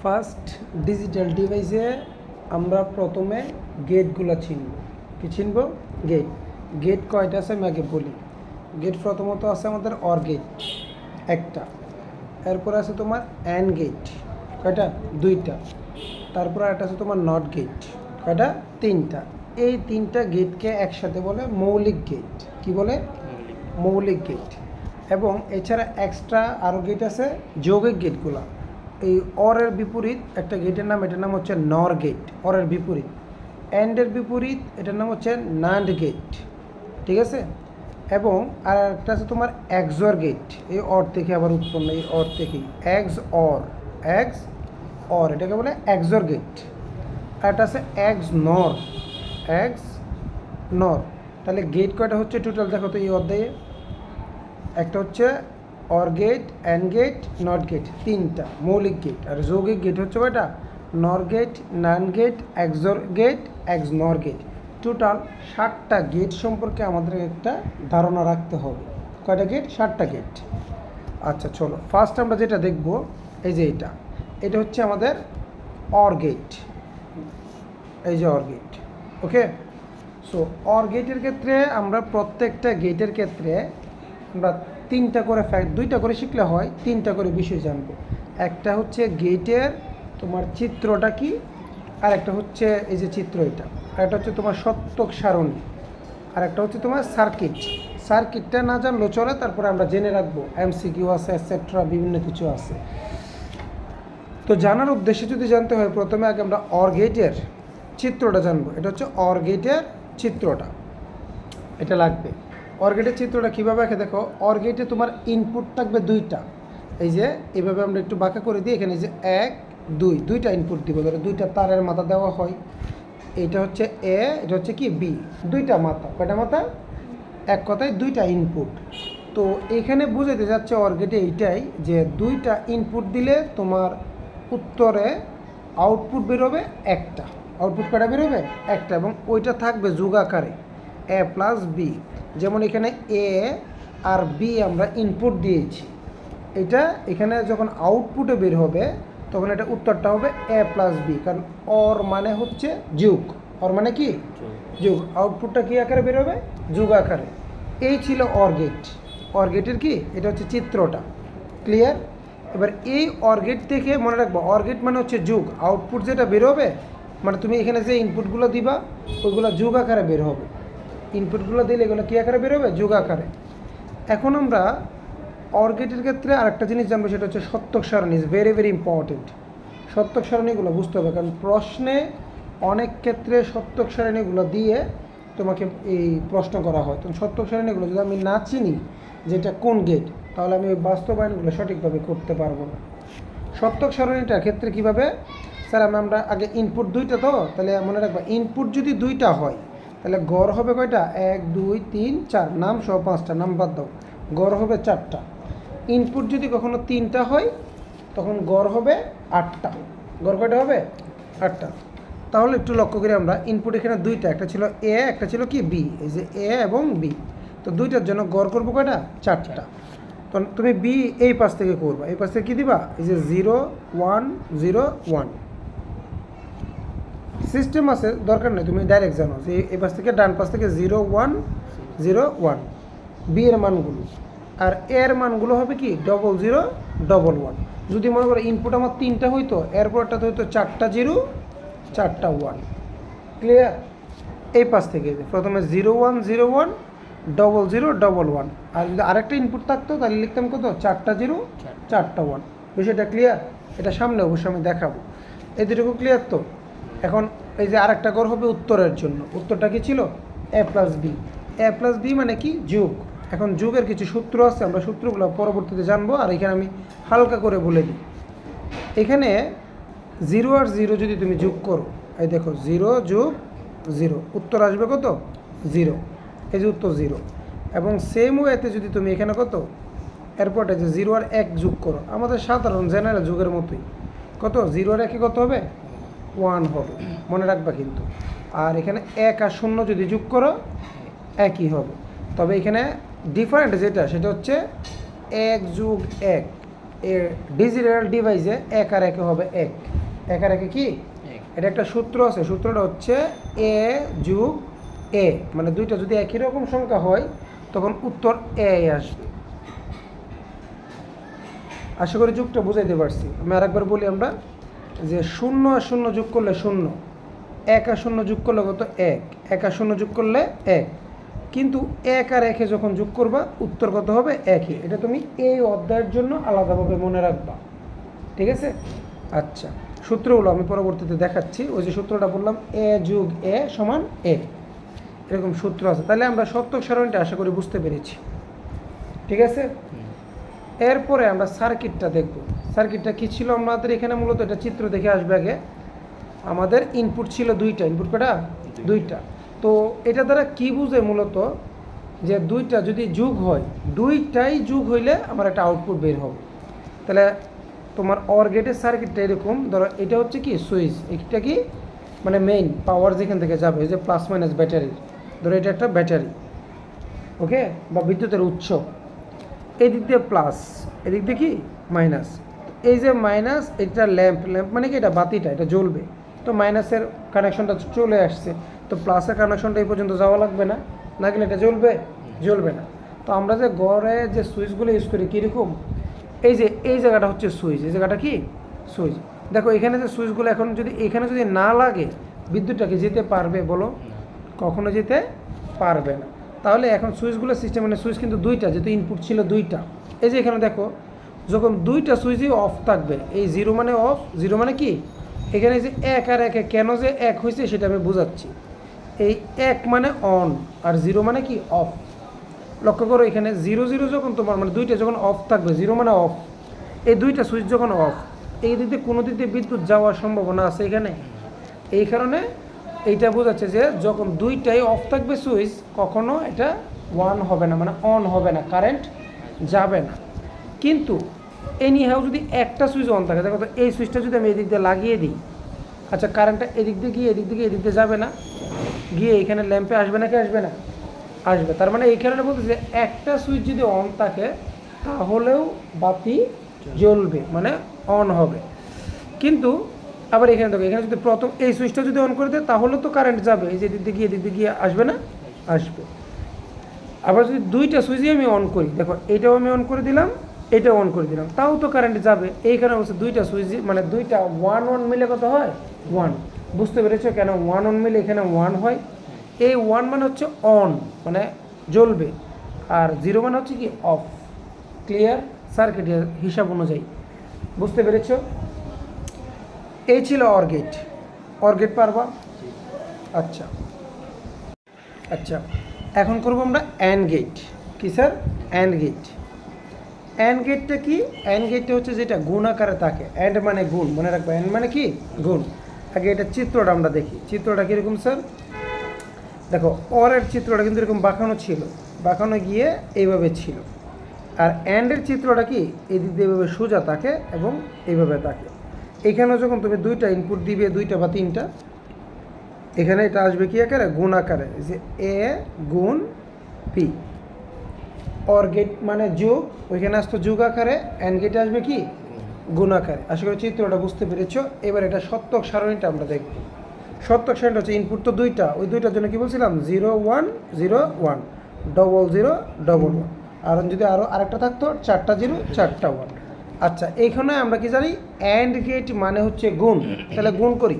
First digital ডিভাইসে আমরা প্রথমে গেটগুলো চিনব। কি চিনব? গেট। গেট কয়টা আছে আমি আগে বলি। গেট প্রথমত আছে আমাদের অর গেট একটা, এরপর আছে তোমার অ্যান্ড গেট কয়টা? দুইটা। তারপর একটা আছে তোমার নট গেট কয়টা? তিনটা। এই তিনটা গেটকে একসাথে বলে মৌলিক গেট। কি বলে? মৌলিক গেট। এবং এছাড়া এক্সট্রা আরও গেট আছে যৌগিক গেটগুলো। এই অরের বিপরীত একটা গেটের নাম, এটার নাম হচ্ছে নর গেট, অরের বিপরীত। অ্যান্ডের বিপরীত এটার নাম হচ্ছে নান্ড গেট, ঠিক আছে? এবং আর একটা আছে তোমার এক্সর গেট, এই অর থেকে আবার উৎপন্ন, এই অর থেকেই এক্স অর, এক্স অর, এটাকে বলে এক্সর গেট। আর একটা আছে এক্স নর, এক্স নর। তাহলে গেট কয়টা হচ্ছে টোটাল দেখো তো এই অধ্যায়ে? একটা হচ্ছে OR gate, AND gate, NOT gate, তিনটা মৌলিক গেট। আর যৌগিক গেট হচ্ছে কয়টা? NOR gate, NAND gate, XOR gate, XNOR gate. Total 7টা গেট সম্পর্কে আমাদের একটা ধারণা রাখতে হবে। কয়টা গেট? 7টা গেট। আচ্ছা চলো, ফার্স্ট আমরা যেটা দেখব এই যে এটা হচ্ছে আমাদের অর গেট। এই যে OR gate, okay. So OR গেটের ক্ষেত্রে আমরা প্রত্যেকটা গেটের ক্ষেত্রে আমরা তিনটা করে ফ্যাক্ট, দুইটা করে শিখলে হয়, তিনটা করে বিষয় জানবো। একটা হচ্ছে গেটের তোমার চিত্রটা কি, আর একটা হচ্ছে এই যে চিত্র এটা, আর একটা হচ্ছে তোমার সত্যক সারণী, আর একটা হচ্ছে তোমার সার্কিট। সার্কিটটা না জানলেও চলে, তারপরে আমরা জেনে রাখবো, এমসিকিউ আছে এটসেট্রা, বিভিন্ন কিছু আছে। তো জানার উদ্দেশ্যে যদি জানতে হয়, প্রথমে আগে আমরা অর গেটের চিত্রটা জানবো। এটা হচ্ছে অর গেটের চিত্রটা, এটা লাগবে। অর গেটের চিত্রটা কীভাবে আঁকে দেখো। অর গেটে তোমার ইনপুট থাকবে দুইটা। এই যে এইভাবে আমরা একটু বাঁকা করে দিই, এখানে যে 1 2, দুইটা ইনপুট দিব। ধরো দুইটা তারের মাথা দেওয়া হয়, এটা হচ্ছে এ, এটা হচ্ছে কি বি, দুইটা মাথা। কয়টা মাথা? এক কথায় দুইটা ইনপুট। তো এখানে বুঝাতে যাচ্ছে অর গেটে এইটাই, যে দুইটা ইনপুট দিলে তোমার উত্তরে আউটপুট বেরোবে একটা। আউটপুট কয়টা বেরোবে? একটা। এবং ওইটা থাকবে যোগাকারে, এ প্লাস বি। যেমন এখানে এ আর বি আমরা ইনপুট দিয়েছি, এটা এখানে যখন আউটপুটে বের হবে তখন এটা উত্তরটা হবে এ প্লাস বি, কারণ অর মানে হচ্ছে যোগ। অর মানে কি? যোগ। আউটপুটটা কী আকারে বের হবে? যোগ আকারে। এই ছিল অর গেট। অর গেটের কি এটা হচ্ছে চিত্রটা, ক্লিয়ার? এবার এই অর গেট থেকে মনে রাখবো, অর গেট মানে হচ্ছে যোগ। আউটপুট যেটা বেরোবে, মানে তুমি এখানে যে ইনপুটগুলো দিবা ওইগুলো যোগ আকারে বের হবে। ইনপুটগুলো দিলে এগুলো কী আকারে বেরোবে? যোগ আকারে। এখন আমরা অর গেটের ক্ষেত্রে আরেকটা জিনিস জানবো, সেটা হচ্ছে সত্যক সারণী। Is very very important. সত্যক সারণীগুলো বুঝতে হবে, কারণ প্রশ্নে অনেক ক্ষেত্রে সত্যক সারণীগুলো দিয়ে তোমাকে এই প্রশ্ন করা হয়। তো সত্যক সারণীগুলো যদি আমি না চিনি যে এটা কোন গেট, তাহলে আমি ওই বাস্তবায়নগুলো সঠিকভাবে করতে পারবো না। সত্যক সারণীটার ক্ষেত্রে কীভাবে? স্যার আমরা আগে ইনপুট দুইটা, তো তাহলে মনে রাখবা ইনপুট যদি দুইটা হয় তাহলে গড় হবে কয়টা? 1 2 3 4, নাম সহ 5টা, নাম বাদ দাও, গড় হবে 4টা। ইনপুট যদি কখনো 3টা হয় তখন গড় হবে 8টা। গড় কয়টা হবে? 8টা। তাহলে একটু লক্ষ্য করি আমরা, ইনপুট এখানে দুইটা, একটা ছিল এ, একটা ছিল কি বি। এই যে এ এবং বি, তো দুইটার জন্য গড় করবো কয়টা? 4টা। তো তুমি বি এই পাশ থেকে করবা, এই পাশ থেকে কী দিবা? এই যে 0 1 0 1 সিস্টেম আছে, দরকার নেই, তুমি ডাইরেক্ট জানো যে এই পাশ থেকে ডান পাশ থেকে 0 1 0 1 বি এর মানগুলো। আর এর মানগুলো হবে কি? 0 0 1 1। যদি মনে করো ইনপুট আমার 3টা হইতো, এরপরটাতে হইতো 4টা 0 4টা 1, ক্লিয়ার? এই পাশ থেকে প্রথমে 0 1 0 1 0 0 1 1। আর যদি আরেকটা ইনপুট থাকতো তাহলে লিখতাম কত? 4টা 0 4টা 1। বিষয়টা ক্লিয়ার? এটা সামনে অবশ্যই আমি দেখাবো। এই দুটোকে ক্লিয়ার তো? এখন এই যে আরেকটা গড় হবে উত্তরের জন্য। উত্তরটা কি ছিল? এ প্লাস বি। এ প্লাস বি মানে কি? যোগ। এখন যোগের কিছু সূত্র আছে, আমরা সূত্রগুলো পরবর্তীতে জানবো। আর এখানে আমি হালকা করে বলে দিই, এখানে 0 আর 0 যদি তুমি যোগ করো, এই দেখো 0 যোগ 0, উত্তর আসবে কত? 0। এই যে উত্তর 0। এবং সেম ওয়েতে যদি তুমি এখানে কত, এরপরটা যে 0 আর 1 যোগ করো, আমাদের সাধারণ জেনারেল যুগের মতোই, কত? 0 আর 1 কত হবে? 1 হবে, মনে রাখবা কিন্তু। আর এখানে 1 আর 0 যদি যোগ করো একই হবে। তবে এখানে ডিফারেন্ট যেটা, সেটা হচ্ছে 1 যোগ 1, ডিজিটাল ডিভাইসে এক আর একে হবে এক, এক আর একে কি, এটা একটা সূত্র আছে, সূত্রটা হচ্ছে এ যোগ এ, মানে দুইটা যদি একই রকম সংখ্যা হয় তখন উত্তর এ আসবে। আশা করি যুগটা বুঝাইতে পারছি। আমি আরেকবার বলি, আমরা যে 0 আর 0 যোগ করলে 0, 1 আর 0 যোগ করলে কত 1, 1 আর 0 যোগ করলে 1, কিন্তু 1 আর 1 যখন যোগ করবা উত্তর কত হবে 1। এটা তুমি এই অধ্যায়ের জন্য আলাদাভাবে মনে রাখবা, ঠিক আছে? আচ্ছা, সূত্রগুলো আমি পরবর্তীতে দেখাচ্ছি। ওই যে সূত্রটা বললাম এ যোগ এ সমান এ, এরকম সূত্র আছে। তাহলে আমরা শতক সারণীটা আশা করি বুঝতে পেরেছি, ঠিক আছে? এরপরে আমরা সার্কিটটা দেখব। সার্কিটটা কী ছিল আমাদের এখানে? মূলত এটা চিত্র দেখে আসবে আগে। আমাদের ইনপুট ছিল দুইটা, ইনপুট কটা? দুইটা। তো এটা দ্বারা কি বুঝে মূলত, যে দুইটা যদি যোগ হয়, দুইটাই যোগ হইলে আমার একটা আউটপুট বের হবে। তাহলে তোমার অর গেটের সার্কিটটা এরকম, ধরো এটা হচ্ছে কি সুইচ, এটা কি মানে মেইন পাওয়ার যেখান থেকে যাবে, যে প্লাস মাইনাস ব্যাটারির, ধরো এটা একটা ব্যাটারি, ওকে, বা বিদ্যুতের উৎস, এই দিক দিয়ে প্লাস, এদিক দিয়ে কি মাইনাস। এই যে মাইনাস, এটা ল্যাম্প, ল্যাম্প মানে কি এটা বাতিটা, এটা জ্বলবে, তো মাইনাসের কানেকশনটা চলে আসছে, তো প্লাসের কানেকশনটা এই পর্যন্ত যাওয়া লাগবে না, না গেলে এটা জ্বলবে, জ্বলবে না। তো আমরা যে ঘরে যে সুইচগুলো ইউজ করি কীরকম, এই যে এই জায়গাটা হচ্ছে সুইচ, এই জায়গাটা কি সুইচ। দেখো এখানে যে সুইচগুলো, এখন যদি এখানে যদি না লাগে বিদ্যুৎটাকে যেতে পারবে বলো? কখনো যেতে পারবে না। তাহলে এখন সুইচগুলো সিস্টেম, মানে সুইচ কিন্তু দুইটা, যেহেতু ইনপুট ছিল দুইটা। এই যে এখানে দেখো, যখন দুইটা সুইচই অফ থাকবে, এই জিরো মানে অফ, জিরো মানে কি, এখানে যে এক আর একে কেন যে এক হয়েছে সেটা আমি বোঝাচ্ছি। এই এক মানে অন, আর জিরো মানে কি অফ। লক্ষ্য করো এখানে 0 0 যখন তোমার মানে দুইটা যখন অফ থাকবে, জিরো মানে অফ, এই দুইটা সুইচ যখন অফ, এই দিক দিয়ে কোনো দিক দিয়ে বিদ্যুৎ যাওয়ার সম্ভাবনা আছে এখানে। এই কারণে এইটা বোঝাচ্ছে যে যখন দুইটাই অফ থাকবে সুইচ, কখনো এটা ওয়ান হবে না, মানে অন হবে না, কারেন্ট যাবে না। কিন্তু এনি হাউ যদি একটা সুইচ অন থাকে, দেখো তো এই সুইচটা যদি আমি এদিক দিয়ে লাগিয়ে দিই, আচ্ছা কারেন্টটা এদিক দিয়ে গিয়ে এদিক দিয়ে এদিক দিয়ে যাবে না, গিয়ে এখানে ল্যাম্পে আসবে নাকি আসবে না? আসবে। তার মানে এই কারণে বলতে যে একটা সুইচ যদি অন থাকে তাহলেও বাতি জ্বলবে, মানে অন হবে। কিন্তু আবার এখানে দেখো, এখানে যদি প্রথম এই সুইচটা যদি অন করে দেয় তাহলে তো কারেন্ট যাবে, এই যে এদিক দিয়ে গিয়ে এদিক দিয়ে গিয়ে আসবে না? আসবে। আবার যদি দুইটা সুইচই আমি অন করি, দেখো এটাও আমি অন করে দিলাম, এটাও অন করে দিলাম, তাও তো কারেন্ট যাবে। এই কারণে বলছে দুইটা সুইচ, মানে দুইটা ওয়ান ওয়ান মিলে কত হয়? ওয়ান। বুঝতে পেরেছো কেন ওয়ান ওয়ান মিলে এখানে ওয়ান হয়? এই ওয়ান মানে হচ্ছে অন, মানে জ্বলবে, আর জিরো মানে হচ্ছে কি অফ। ক্লিয়ার? সার্কিটের হিসাব অনুযায়ী বুঝতে পেরেছো? এই ছিল অর গেট। অর গেট পারবা? আচ্ছা আচ্ছা, এখন করবো আমরা অ্যান্ড গেট। কি স্যার? AND gate. অ্যান্ড গেটটা কি? অ্যান্ড গেটটা হচ্ছে যেটা গুণ আকারে থাকে, অ্যান্ড মানে গুণ, মনে রাখবো অ্যান্ড মানে কি গুণ। আগে এটা চিত্রটা আমরা দেখি, চিত্রটা কীরকম স্যার? দেখো অরের চিত্রটা কিন্তু এরকম বাঁকানো ছিল, বাঁকানো গিয়ে এইভাবে ছিল, আর অ্যান্ডের চিত্রটা কি এদিক দিয়ে এইভাবে সোজা থাকে এবং এইভাবে থাকে। এখানেও যখন তুমি দুইটা ইনপুট দিবে, দুইটা বা তিনটা, এখানে এটা আসবে কি আকারে? গুণ আকারে, যে এ গুণ পি। অর গেট মানে যোগ, ওইখানে আসতো যোগ আকারে, অ্যান্ড গেটে আসবে কি গুণ আকারে। আশা করি চিত্রটা বুঝতে পেরেছ। এবার এটা সত্যক সারণীটা আমরা দেখব। সত্যক সারণীটা হচ্ছে ইনপুট তো দুইটা, ওই দুইটার জন্য কি বলছিলাম? 0 1 0 1, 0 0 1 1, আর যদি আরও আরেকটা থাকতো 4টা 0 4টা 1। আচ্ছা, এইখানে আমরা কি জানি? অ্যান্ড গেট মানে হচ্ছে গুণ, তাহলে গুণ করি।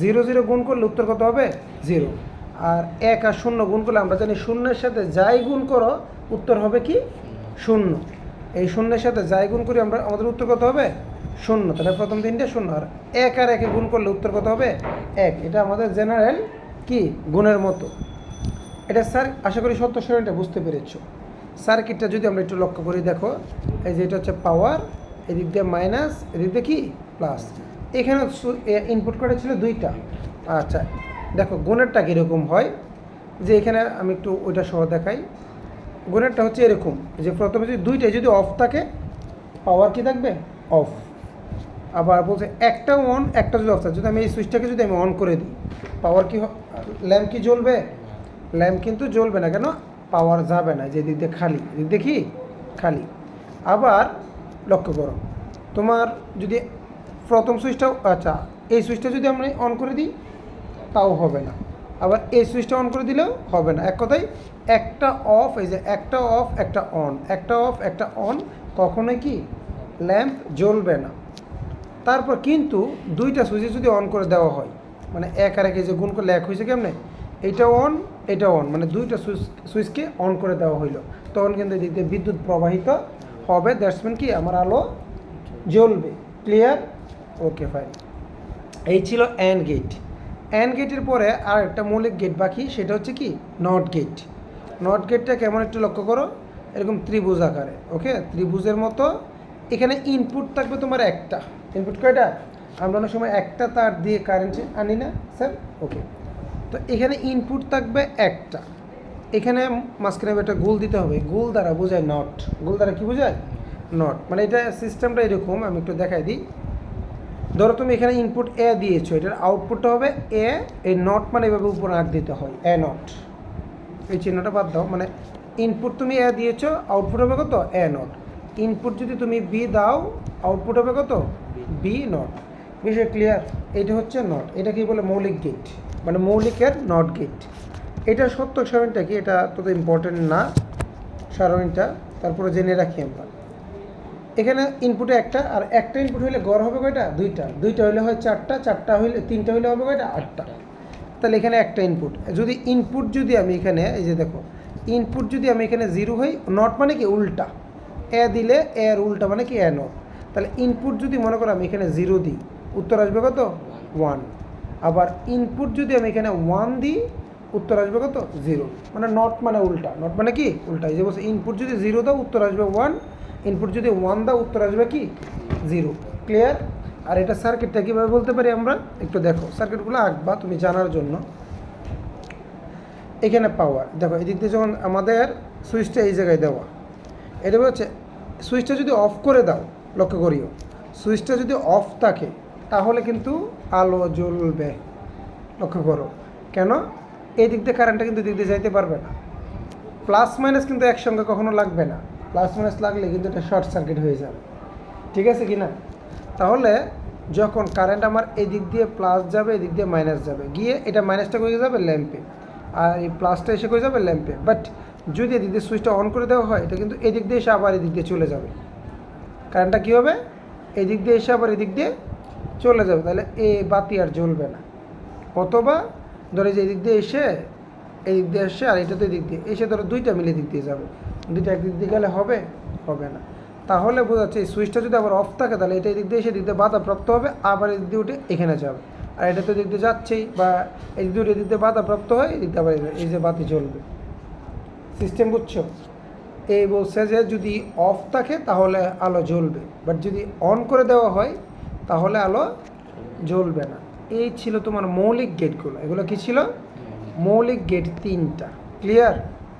0 0 গুণ করলে উত্তর কত হবে? 0। আর 1 আর 0 গুণ করলে আমরা জানি শূন্যের সাথে যাই গুণ করো উত্তর হবে কি 0। এই শূন্যের সাথে যাই গুণ করি আমরা, আমাদের উত্তর কত হবে? 0। তাহলে প্রথম তিনটে 0, আর 1 আর 1 গুণ করলে উত্তর কত হবে? 1। এটা আমাদের জেনারেল কি গুণের মতো। এটা স্যার আশা করি সত্য সারণীটা বুঝতে পেরেছো। সার্কিটটা যদি আমরা একটু লক্ষ্য করি, দেখো এই যে এটা হচ্ছে পাওয়ার, এদিক দিয়ে মাইনাস, এদিক দিয়ে কি প্লাস। এখানে ইনপুট করা ছিল দুইটা। আচ্ছা দেখো গুণেরটা কীরকম হয়, যে এখানে আমি একটু ওইটা সহ দেখাই। গুণেরটা হচ্ছে এরকম, যে প্রথমে যদি দুইটাই যদি অফ থাকে, পাওয়ার কি থাকবে? অফ। আবার বলছে একটা অন, একটা যদি অফ থাকে, যদি আমি এই সুইচটাকে যদি আমি অন করে দিই, পাওয়ার কি, ল্যাম্প কি জ্বলবে? ল্যাম্প কিন্তু জ্বলবে না। কেন? পাওয়ার যাবে না, যে দিক দিয়ে খালি, দিক দিয়ে কি খালি। আবার লক্ষ্য করো, তোমার যদি প্রথম সুইচটা, আচ্ছা এই সুইচটা যদি আমরা অন করে দিই তাও হবে না, আবার এই সুইচটা অন করে দিলেও হবে না। এক কথায় একটা অফ, এই যে একটা অফ একটা অন, একটা অফ একটা অন, কখনোই কি ল্যাম্প জ্বলবে না। তারপর কিন্তু দুইটা সুইচে যদি অন করে দেওয়া হয়, মানে এক আর এক এই যে গুণ করলে এক হয়েছে কেমনে, এইটা অন এটা অন, মানে দুইটা সুইচকে অন করে দেওয়া হইলো, তখন কিন্তু এদিক দিয়ে বিদ্যুৎ প্রবাহিত হবে, দ্যাটস মিন কি আমার আলো জ্বলবে। ক্লিয়ার? Okay fine. এই ছিল অ্যান্ড গেট। অ্যান্ড গেটের পরে আর একটা মৌলিক গেট বাকি, সেটা হচ্ছে কি নট গেট। নট গেটটা কেমন একটু লক্ষ্য করো, এরকম ত্রিভুজ আকারে, ওকে ত্রিভুজের মতো। এখানে ইনপুট থাকবে তোমার একটা, ইনপুট কয়টা? আমরা অনেক সময় একটা তার দিয়ে কারেন্ট আনি না স্যার, ওকে। তো এখানে ইনপুট থাকবে একটা, এখানে মাঝখানে একটা গোল দিতে হবে, গোল দ্বারা বোঝায় নট। গোল দ্বারা কী বোঝায়? নট। মানে এটা সিস্টেমটা এরকম, আমি একটু দেখাই দিই। ধরো তুমি এখানে ইনপুট এ দিয়েছো, এটার আউটপুটটা হবে এ, এই নট মানে এভাবে উপরে আঁক দিতে হয়, এ নট, এই চিহ্নটা বাদ দাও। মানে ইনপুট তুমি এ দিয়েছো, আউটপুট হবে কত? এ নট। ইনপুট যদি তুমি বি দাও, আউটপুট হবে কত? B NOT. বিষয় ক্লিয়ার? এটা হচ্ছে নট। এটা কি বলে? মৌলিক গেট, মানে মৌলিকের নট গেট। এটা সত্য সারণীটা কি, এটা তত ইম্পর্টেন্ট না সারণীটা, তারপরে জেনে রাখি আমরা। এখানে ইনপুটে একটা, আর একটা ইনপুট হইলে গড় হবে কয়টা? দুইটা। দুইটা হইলে হয় চারটা, চারটা হইলে তিনটা হইলে হবে কয়টা? আটটা। তাহলে এখানে একটা ইনপুট, যদি ইনপুট যদি আমি এখানে এই যে দেখো, ইনপুট যদি আমি এখানে জিরো হই, নট মানে কি উল্টা, এ দিলে এর উল্টা মানে কি এ নট। তাহলে ইনপুট যদি মনে করো আমি এখানে জিরো দিই, উত্তর আসবে কত? 1। আবার ইনপুট যদি আমি এখানে 1 দিই, উত্তর আসবে কত? 0। মানে নট মানে উল্টা, নট মানে কি উল্টা। এই যে বলছে ইনপুট যদি 0 দাও, উত্তর আসবে 1, ইনপুট যদি 1 দাও, উত্তর আসবে কি 0। ক্লিয়ার? আর এটা সার্কিটটা কীভাবে বলতে পারি আমরা, একটু দেখো সার্কিটগুলো আঁকবা তুমি জানার জন্য। এখানে পাওয়ার দেখো, এদিক দিয়ে যখন আমাদের সুইচটা এই জায়গায় দেওয়া, এটা হচ্ছে সুইচটা যদি অফ করে দাও, লক্ষ্য করিও সুইচটা যদি অফ থাকে তাহলে কিন্তু আলো জ্বলবে। লক্ষ্য করো কেন, এই দিক দিয়ে কারেন্টটা কিন্তু দিক দিয়ে যাইতে পারবে না। প্লাস মাইনাস কিন্তু একসঙ্গে কখনো লাগবে না, প্লাস মাইনাস লাগলে কিন্তু এটা শর্ট সার্কিট হয়ে যাবে। ঠিক আছে কি না? তাহলে যখন কারেন্ট আমার এই দিক দিয়ে প্লাস যাবে, এদিক দিয়ে মাইনাস যাবে, গিয়ে এটা মাইনাসটা হয়ে যাবে ল্যাম্পে, আর এই প্লাসটা এসে হয়ে যাবে ল্যাম্পে। বাট যদি এদিক দিয়ে সুইচটা অন করে দেওয়া হয়, এটা কিন্তু এদিক দিয়ে এসে আবার এদিক দিয়ে চলে যাবে। কারেন্টটা কী হবে? এদিক দিয়ে এসে আবার এদিক দিয়ে চলে যাবে, তাহলে এই বাতি আর জ্বলবে না। অথবা ধরো যে এদিক দিয়ে এসে এদিক দিয়ে এসে, আর এটা তো এদিক দিয়ে এসে, ধরো দুইটা মিলে দিক দিয়ে যাবে, দুইটা একদিক দিয়ে গেলে হবে? হবে না। তাহলে বোঝা যাচ্ছে এই সুইচটা যদি আবার অফ থাকে, তাহলে এটা এদিক দিয়ে এসে এদিক দিয়ে বাধাপ্রাপ্ত হবে, আবার এদিক দিয়ে উঠে এখানে যাবে। আর এটা তো এদিক দিয়ে যাচ্ছেই, বা এদিক দিয়ে উঠে এদিক দিয়ে বাধাপ্রাপ্ত হয়, এদিক দিয়ে আবার এই যে বাতি জ্বলবে। সিস্টেম বুঝছো? এই বলছে যে যদি অফ থাকে তাহলে আলো জ্বলবে, বাট যদি অন করে দেওয়া হয় তাহলে আলো জ্বলবে না। এই ছিল তোমার মৌলিক গেটগুলো। এগুলো কি ছিল? মৌলিক গেট 3টা। ক্লিয়ার?